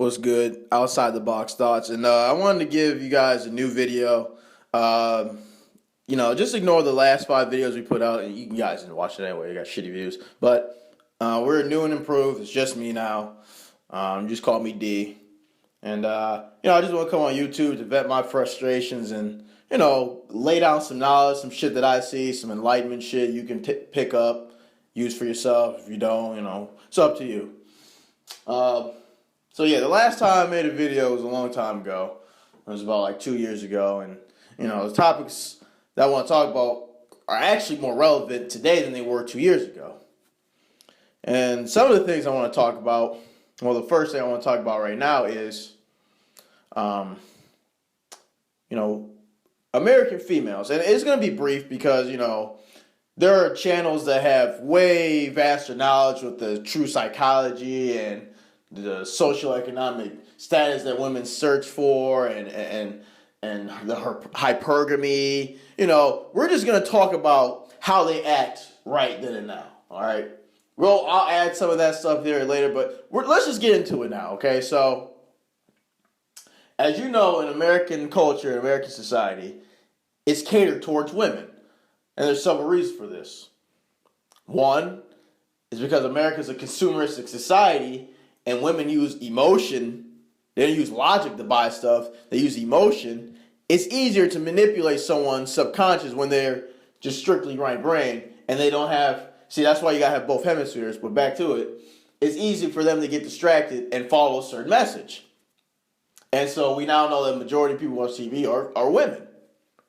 What's good? Outside the box thoughts, and I wanted to give you guys a new video. Uh, just ignore the last 5 videos we put out, and you guys didn't watch it anyway. You got shitty views, but we're new and improved. It's just me now. Just call me D, and I just want to come on YouTube to vent my frustrations and lay down some knowledge, some shit that I see, some enlightenment shit you can pick up, use for yourself. If you don't, it's up to you. So yeah, the last time I made a video was a long time ago. It was about like 2 years ago, and the topics that I want to talk about are actually more relevant today than they were 2 years ago. And some of the things I want to talk about, well, the first thing I want to talk about right now is, American females, and it's going to be brief because there are channels that have way vaster knowledge with the true psychology and the socioeconomic status that women search for and the hypergamy. We're just going to talk about how they act right then and now, all right? I'll add some of that stuff there later, but let's just get into it now, okay? So, as you know, in American culture, in American society, it's catered towards women. And there's several reasons for this. One is because America is a consumeristic society, and women use emotion. They don't use logic to buy stuff. They use emotion. It's easier to manipulate someone's subconscious when they're just strictly right brain and they don't have. See, that's why you gotta have both hemispheres. But back to it, it's easy for them to get distracted and follow a certain message. And so we now know that the majority of people who watch TV are women.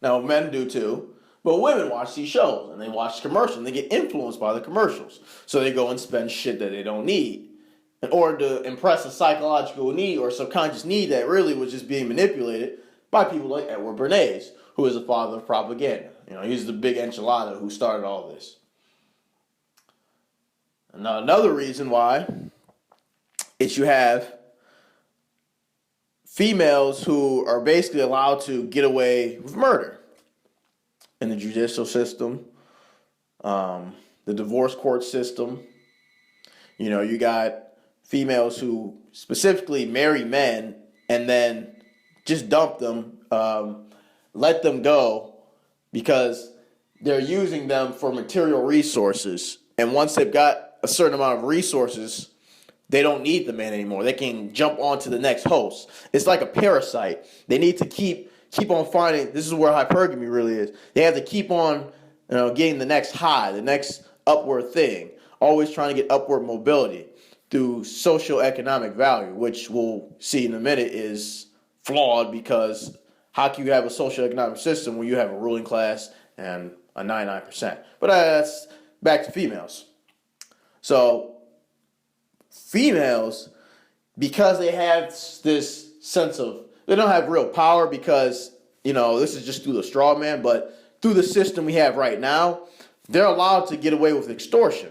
Now men do too, but women watch these shows and they watch commercials and they get influenced by the commercials. So they go and spend shit that they don't need in order to impress a psychological need or subconscious need that really was just being manipulated by people like Edward Bernays, who is the father of propaganda. He's the big enchilada who started all this. And now another reason why is you have females who are basically allowed to get away with murder in the judicial system, the divorce court system. You got females who specifically marry men and then just dump them, let them go because they're using them for material resources. And once they've got a certain amount of resources, they don't need the man anymore. They can jump on to the next host. It's like a parasite. They need to keep on finding. This is where hypergamy really is. They have to keep on, getting the next high, the next upward thing. Always trying to get upward mobility through socioeconomic value, which we'll see in a minute is flawed because how can you have a socioeconomic system when you have a ruling class and a 99%? But that's back to females. So females, because they have this sense of, they don't have real power because, this is just through the straw man, but through the system we have right now, they're allowed to get away with extortion.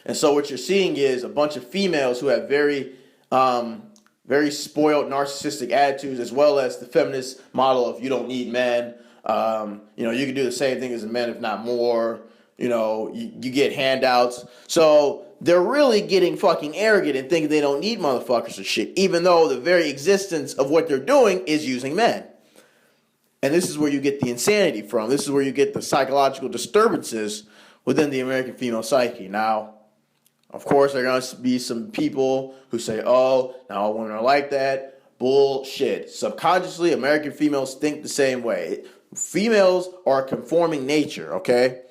And so what you're seeing is a bunch of females who have very, very spoiled narcissistic attitudes, as well as the feminist model of you don't need men. You can do the same thing as a man, if not more. You get handouts. So they're really getting fucking arrogant and thinking they don't need motherfuckers or shit, even though the very existence of what they're doing is using men. And this is where you get the insanity from. This is where you get the psychological disturbances within the American female psyche. Now, of course, there are going to be some people who say, oh, now all women are like that. Bullshit. Subconsciously, American females think the same way. Females are a conforming nature, okay?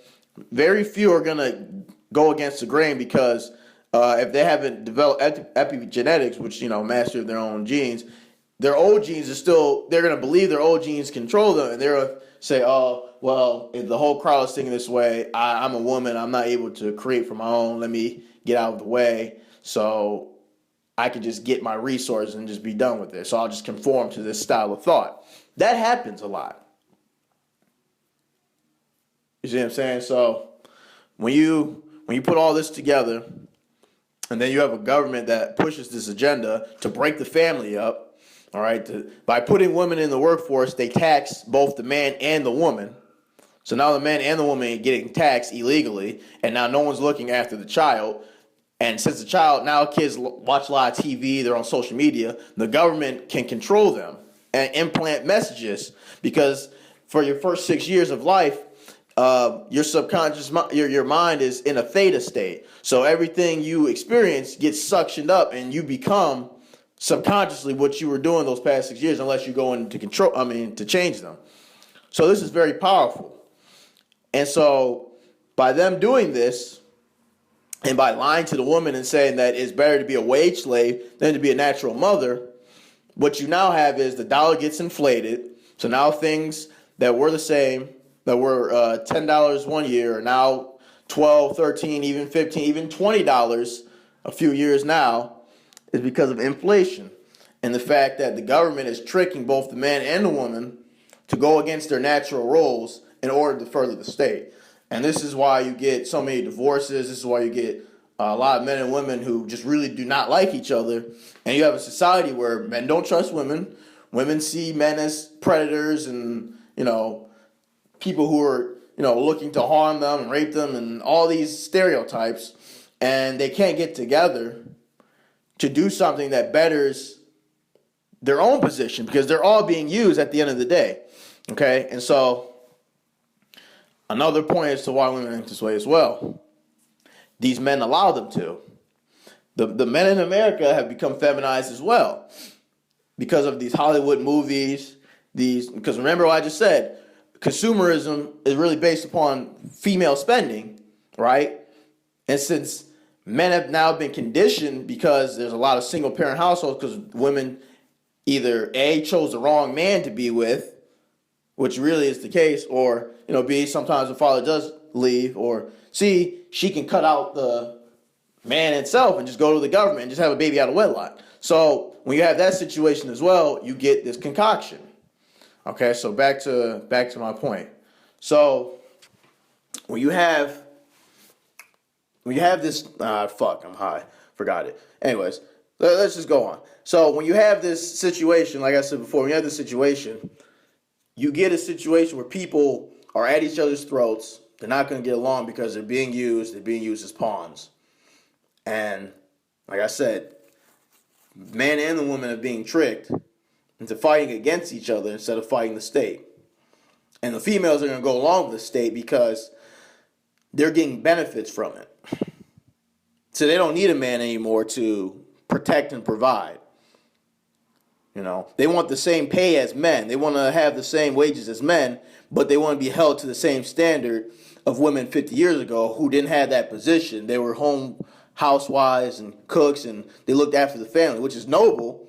Very few are going to go against the grain because if they haven't developed epigenetics, which, master their own genes, their old genes are still, they're going to believe their old genes control them, and they're going to say, oh, well, if the whole crowd is thinking this way, I'm a woman, I'm not able to create for my own, let me get out of the way so I can just get my resources and just be done with it. So I'll just conform to this style of thought. That happens a lot. You see what I'm saying? So when you put all this together, and then you have a government that pushes this agenda to break the family up, all right, by putting women in the workforce, they tax both the man and the woman. So now the man and the woman are getting taxed illegally, and now no one's looking after the child. And since the child, now kids watch a lot of TV, they're on social media, the government can control them and implant messages, because for your first 6 years of life, your subconscious, your mind is in a theta state. So everything you experience gets suctioned up, and you become subconsciously what you were doing those past 6 years, unless you go into control. To change them. So this is very powerful. And so by them doing this, and by lying to the woman and saying that it's better to be a wage slave than to be a natural mother, what you now have is the dollar gets inflated. So now things that were the same, that were $10 one year, are now $12, $13, even $15, even $20 a few years now, is because of inflation and the fact that the government is tricking both the man and the woman to go against their natural roles in order to further the state. And this is why you get so many divorces. This is why you get a lot of men and women who just really do not like each other. And you have a society where men don't trust women. Women see men as predators and, people who are, looking to harm them and rape them and all these stereotypes. And they can't get together to do something that betters their own position, because they're all being used at the end of the day. Okay? And so another point as to why women think this way as well. These men allow them to. The men in America have become feminized as well because of these Hollywood movies. Because remember what I just said, consumerism is really based upon female spending, right? And since men have now been conditioned, because there's a lot of single parent households, because women either A, chose the wrong man to be with, which really is the case, or, B, sometimes the father does leave, or C, she can cut out the man itself and just go to the government and just have a baby out of wedlock. So when you have that situation as well, you get this concoction. Okay, so back to my point. So when you have this, I'm high, forgot it. Anyways, let's just go on. So when you have this situation, like I said before, when you have this situation, you get a situation where people are at each other's throats. They're not going to get along because they're being used as pawns. And like I said, man and the woman are being tricked into fighting against each other instead of fighting the state. And the females are going to go along with the state because they're getting benefits from it. So they don't need a man anymore to protect and provide. They want the same pay as men. They want to have the same wages as men, but they want to be held to the same standard of women 50 years ago who didn't have that position. They were home housewives and cooks, and they looked after the family, which is noble.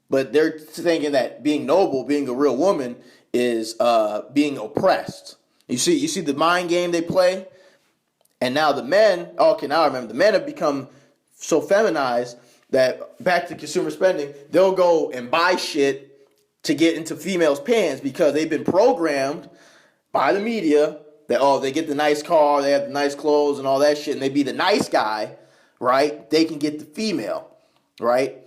But they're thinking that being noble, being a real woman, is being oppressed. You see the mind game they play? And now the men, now I remember, the men have become so feminized that, back to consumer spending, they'll go and buy shit to get into females' pants because they've been programmed by the media that, they get the nice car, they have the nice clothes and all that shit, and they be the nice guy, right? They can get the female, right?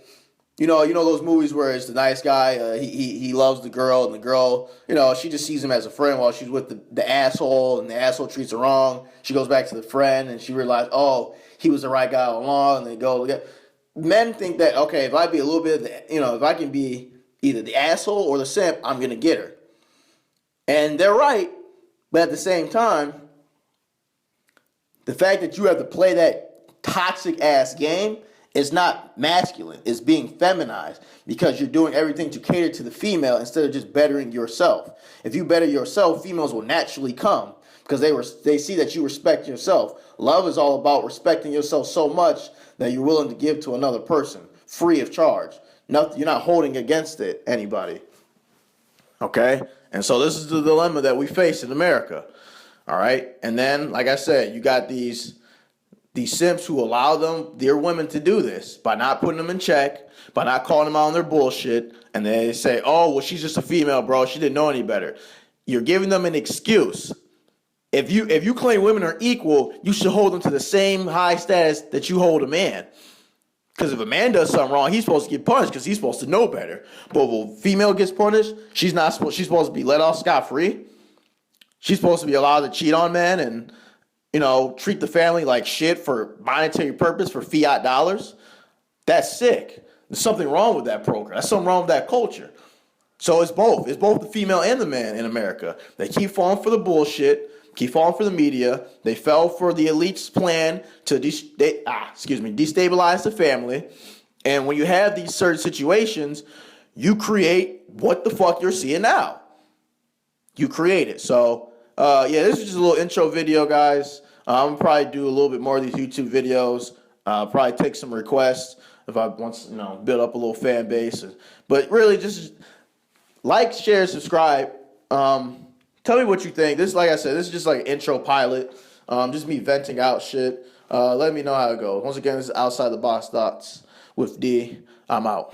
You know those movies where it's the nice guy, he loves the girl, and the girl, she just sees him as a friend while she's with the asshole, and the asshole treats her wrong. She goes back to the friend, and she realizes, he was the right guy all along, and they go together. Men think that, okay, if I be a little bit of if I can be either the asshole or the simp, I'm going to get her. And they're right, but at the same time, the fact that you have to play that toxic-ass game is not masculine. It's being feminized because you're doing everything to cater to the female instead of just bettering yourself. If you better yourself, females will naturally come because they see that you respect yourself. Love is all about respecting yourself so much that you're willing to give to another person free of charge. You're not holding against anybody. Okay? And so this is the dilemma that we face in America. All right? And then, like I said, you got these simps who allow their women to do this by not putting them in check, by not calling them out on their bullshit, and they say, she's just a female, bro. She didn't know any better. You're giving them an excuse. If you claim women are equal, you should hold them to the same high status that you hold a man. Because if a man does something wrong, he's supposed to get punished because he's supposed to know better. But when a female gets punished, she's supposed to be let off scot-free. She's supposed to be allowed to cheat on men and treat the family like shit for monetary purpose, for fiat dollars, that's sick. There's something wrong with that program. There's something wrong with that culture. So it's both. It's both the female and the man in America. They keep falling for the bullshit, keep falling for the media. They fell for the elite's plan to destabilize the family. And when you have these certain situations, you create what the fuck you're seeing now. You create it. So, this is just a little intro video, guys. I'm gonna probably do a little bit more of these YouTube videos. Probably take some requests if I want to, build up a little fan base. But really, just like, share, subscribe. Tell me what you think. This, like I said, this is just like an intro pilot. Just me venting out shit. Let me know how it goes. Once again, this is Outside the Box Thoughts with D. I'm out.